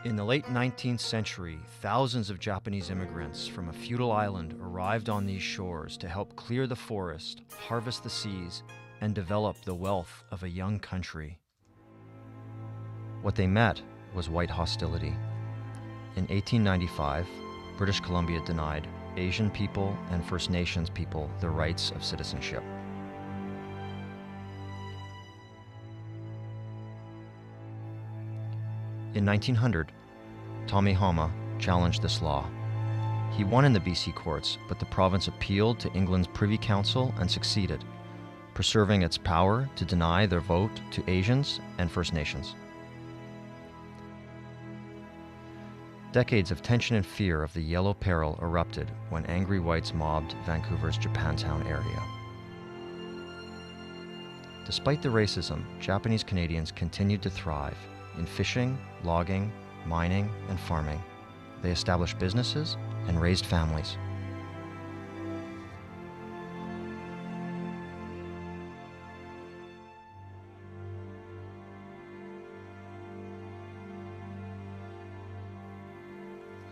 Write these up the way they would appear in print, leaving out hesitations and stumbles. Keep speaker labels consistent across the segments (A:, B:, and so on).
A: In the late 19th century, thousands of Japanese immigrants from a feudal island arrived on these shores to help clear the forest, harvest the seas, and develop the wealth of a young country. What they met was white hostility. In 1895, British Columbia denied Asian people and First Nations people the rights of citizenship. In 1900, Tommy Hama challenged this law. He won in the BC courts, but the province appealed to England's Privy Council and succeeded, preserving its power to deny their vote to Asians and First Nations. Decades of tension and fear of the Yellow Peril erupted when angry whites mobbed Vancouver's Japantown area. Despite the racism, Japanese Canadians continued to thrive in fishing, logging, mining, and farming. They established businesses and raised families.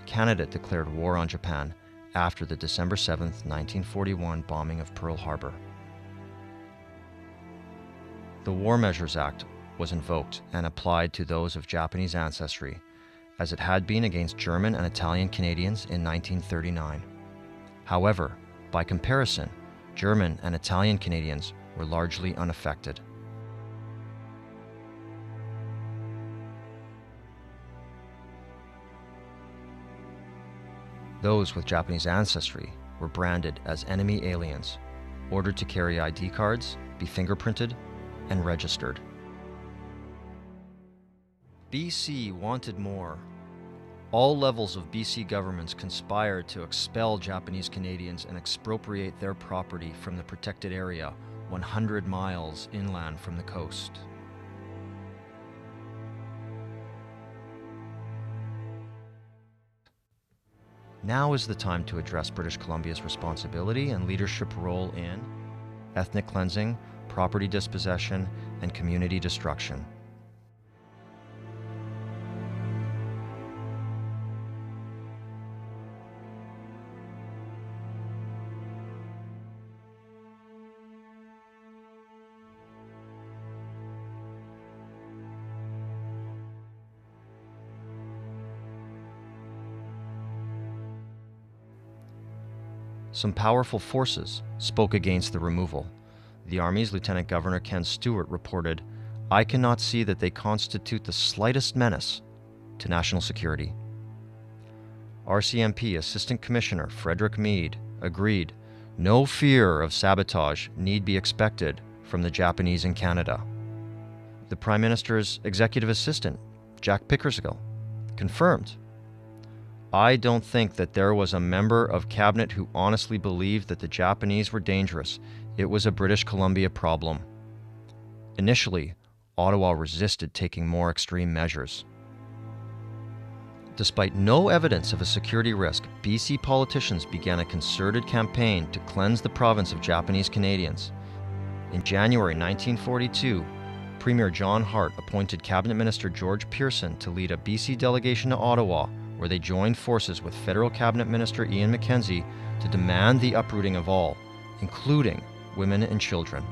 A: Canada declared war on Japan after the December 7, 1941 bombing of Pearl Harbor. The War Measures Act was invoked and applied to those of Japanese ancestry, as it had been against German and Italian Canadians in 1939. However, by comparison, German and Italian Canadians were largely unaffected. Those with Japanese ancestry were branded as enemy aliens, ordered to carry ID cards, be fingerprinted, and registered. BC wanted more. All levels of BC governments conspired to expel Japanese Canadians and expropriate their property from the protected area 100 miles inland from the coast. Now is the time to address British Columbia's responsibility and leadership role in ethnic cleansing, property dispossession, and community destruction. Some powerful forces spoke against the removal. The Army's Lieutenant Governor Ken Stewart reported, "I cannot see that they constitute the slightest menace to national security." RCMP Assistant Commissioner Frederick Meade agreed, "No fear of sabotage need be expected from the Japanese in Canada." The Prime Minister's Executive Assistant, Jack Pickersgill, confirmed, "I don't think that there was a member of cabinet who honestly believed that the Japanese were dangerous. It was a British Columbia problem." Initially, Ottawa resisted taking more extreme measures. Despite no evidence of a security risk, BC politicians began a concerted campaign to cleanse the province of Japanese Canadians. In January 1942, Premier John Hart appointed Cabinet Minister George Pearson to lead a BC delegation to Ottawa, where they joined forces with Federal Cabinet Minister Ian Mackenzie to demand the uprooting of all, including women and children.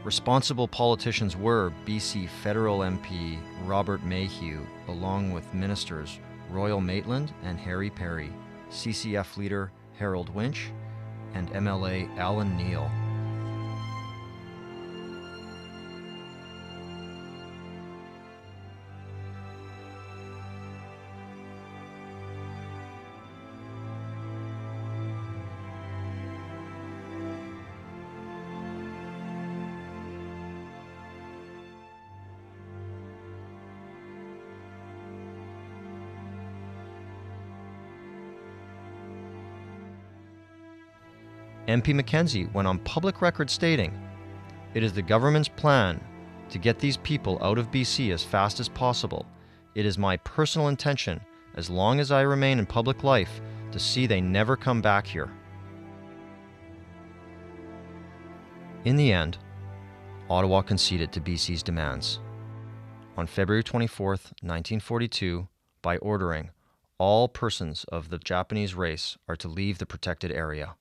A: Responsible politicians were BC Federal MP Robert Mayhew, along with Ministers Royal Maitland and Harry Perry, CCF leader Harold Winch, and MLA Alan Neal. MP Mackenzie went on public record stating, "It is the government's plan to get these people out of BC as fast as possible. It is my personal intention, as long as I remain in public life, to see they never come back here." In the end, Ottawa conceded to BC's demands. on February 24, 1942, by ordering all persons of the Japanese race are to leave the protected area.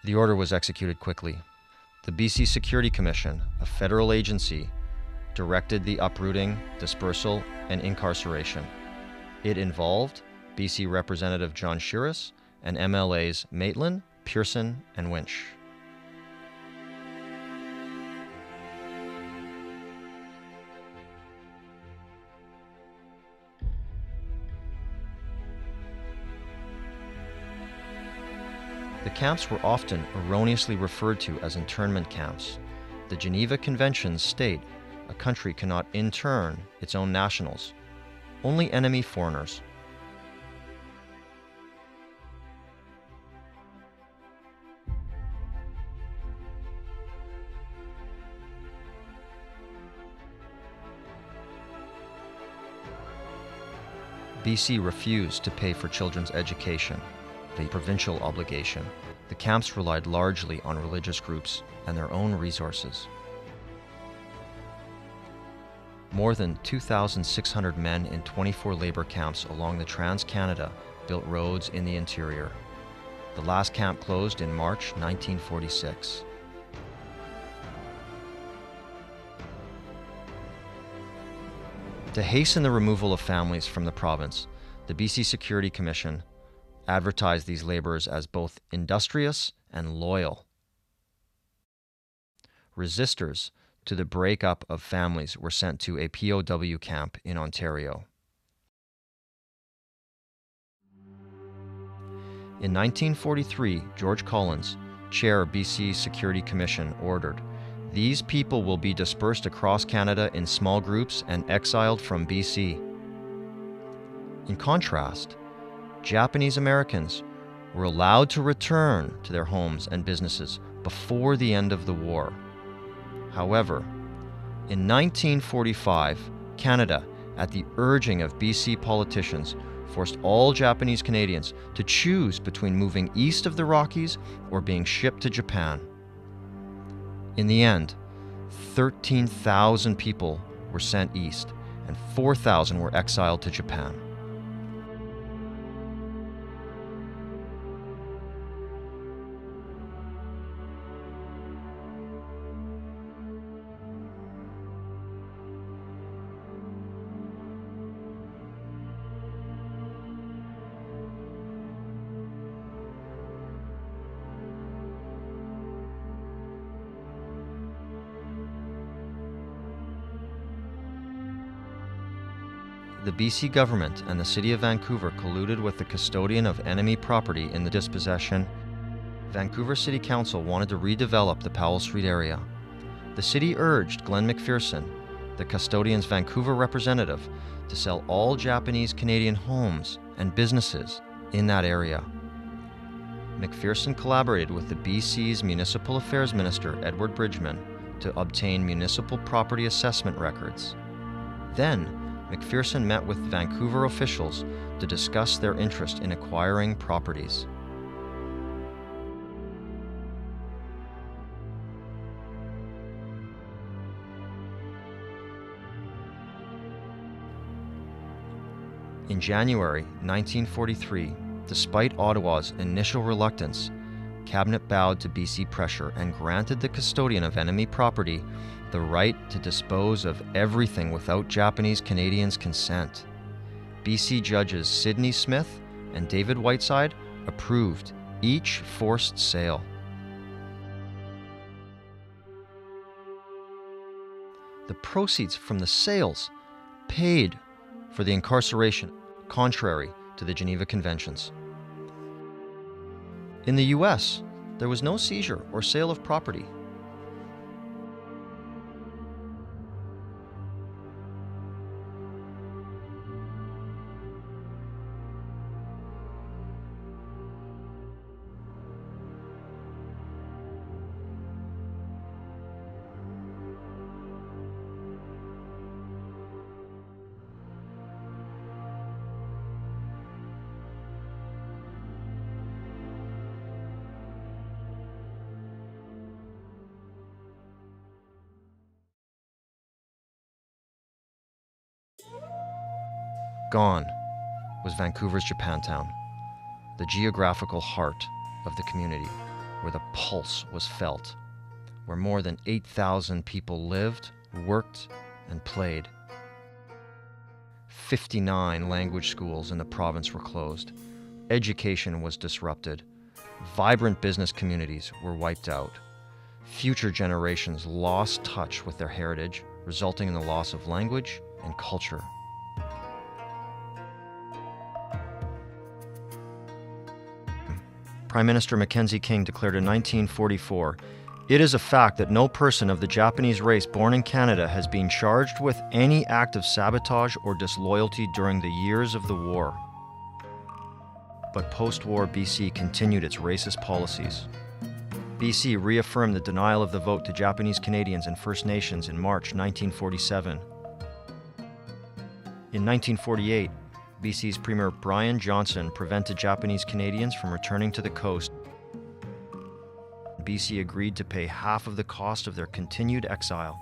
A: The order was executed quickly. The BC Security Commission, a federal agency, directed the uprooting, dispersal, and incarceration. It involved BC Representative John Shiras and MLAs Maitland, Pearson, and Winch. The camps were often erroneously referred to as internment camps. The Geneva Conventions state a country cannot intern its own nationals, only enemy foreigners. BC refused to pay for children's education, a provincial obligation. The camps relied largely on religious groups and their own resources. More than 2,600 men in 24 labor camps along the Trans-Canada built roads in the interior. The last camp closed in March 1946. To hasten the removal of families from the province, the BC Security Commission advertised these laborers as both industrious and loyal. Resistors to the breakup of families were sent to a POW camp in Ontario. In 1943, George Collins, chair BC Security Commission, ordered, "These people will be dispersed across Canada in small groups and exiled from BC." In contrast, Japanese Americans were allowed to return to their homes and businesses before the end of the war. However, in 1945, Canada, at the urging of BC politicians, forced all Japanese Canadians to choose between moving east of the Rockies or being shipped to Japan. In the end, 13,000 people were sent east and 4,000 were exiled to Japan. The BC government and the City of Vancouver colluded with the custodian of enemy property in the dispossession. Vancouver City Council wanted to redevelop the Powell Street area. The city urged Glenn McPherson, the custodian's Vancouver representative, to sell all Japanese Canadian homes and businesses in that area. McPherson collaborated with the BC's Municipal Affairs Minister, Edward Bridgman, to obtain municipal property assessment records. Then, McPherson met with Vancouver officials to discuss their interest in acquiring properties. In January 1943, despite Ottawa's initial reluctance, Cabinet bowed to BC pressure and granted the custodian of enemy property the right to dispose of everything without Japanese Canadians' consent. BC judges Sidney Smith and David Whiteside approved each forced sale. The proceeds from the sales paid for the incarceration, contrary to the Geneva Conventions. In the US, there was no seizure or sale of property. Gone was Vancouver's Japantown, the geographical heart of the community, where the pulse was felt, where more than 8,000 people lived, worked, and played. 59 language schools in the province were closed. Education was disrupted. Vibrant business communities were wiped out. Future generations lost touch with their heritage, resulting in the loss of language and culture. Prime Minister Mackenzie King declared in 1944, "It is a fact that no person of the Japanese race born in Canada has been charged with any act of sabotage or disloyalty during the years of the war." But post-war BC continued its racist policies. BC reaffirmed the denial of the vote to Japanese Canadians and First Nations in March 1947. In 1948, BC's Premier Brian Johnson prevented Japanese Canadians from returning to the coast. BC agreed to pay half of the cost of their continued exile.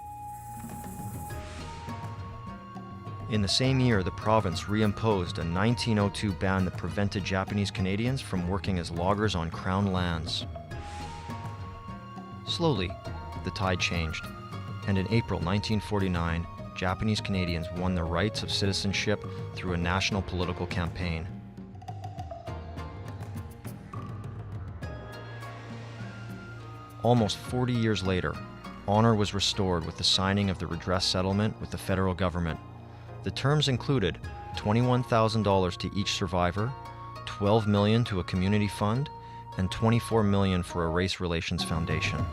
A: In the same year, the province reimposed a 1902 ban that prevented Japanese Canadians from working as loggers on Crown lands. Slowly, the tide changed, and in April 1949, Japanese Canadians won the rights of citizenship through a national political campaign. Almost 40 years later, honor was restored with the signing of the redress settlement with the federal government. The terms included $21,000 to each survivor, $12 million to a community fund, and $24 million for a race relations foundation.